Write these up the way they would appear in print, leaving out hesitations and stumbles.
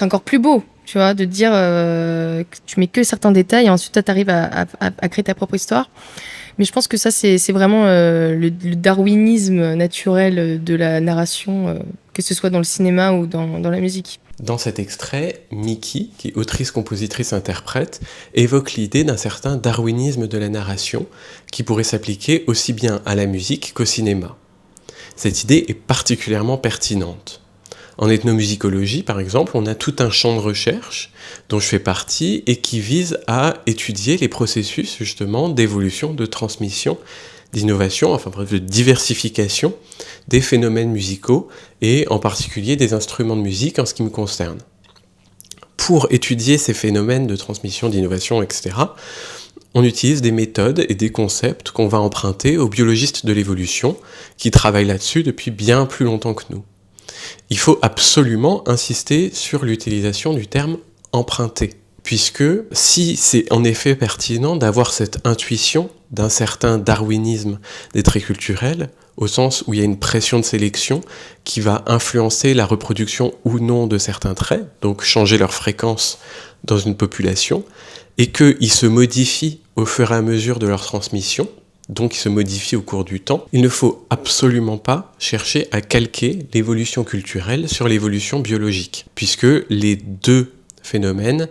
C'est encore plus beau, tu vois, de dire que tu mets que certains détails et ensuite toi t'arrives à créer ta propre histoire. Mais je pense que ça c'est vraiment le darwinisme naturel de la narration, que ce soit dans le cinéma ou dans la musique. Dans cet extrait, Miki, qui est autrice, compositrice, interprète, évoque l'idée d'un certain darwinisme de la narration qui pourrait s'appliquer aussi bien à la musique qu'au cinéma. Cette idée est particulièrement pertinente. En ethnomusicologie, par exemple, on a tout un champ de recherche dont je fais partie et qui vise à étudier les processus justement d'évolution, de transmission, d'innovation, enfin bref, de diversification des phénomènes musicaux et en particulier des instruments de musique en ce qui me concerne. Pour étudier ces phénomènes de transmission, d'innovation, etc., on utilise des méthodes et des concepts qu'on va emprunter aux biologistes de l'évolution qui travaillent là-dessus depuis bien plus longtemps que nous. Il faut absolument insister sur l'utilisation du terme « emprunter », puisque si c'est en effet pertinent d'avoir cette intuition d'un certain darwinisme des traits culturels, au sens où il y a une pression de sélection qui va influencer la reproduction ou non de certains traits, donc changer leur fréquence dans une population, et qu'ils se modifient au fur et à mesure de leur transmission, donc ils se modifient au cours du temps, il ne faut absolument pas chercher à calquer l'évolution culturelle sur l'évolution biologique, puisque les deux phénomènes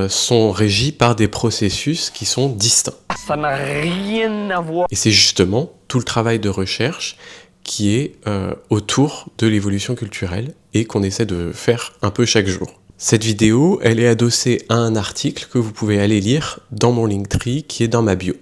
sont régis par des processus qui sont distincts. Ça n'a rien à voir. Et c'est justement tout le travail de recherche qui est autour de l'évolution culturelle et qu'on essaie de faire un peu chaque jour. Cette vidéo, elle est adossée à un article que vous pouvez aller lire dans mon Linktree qui est dans ma bio.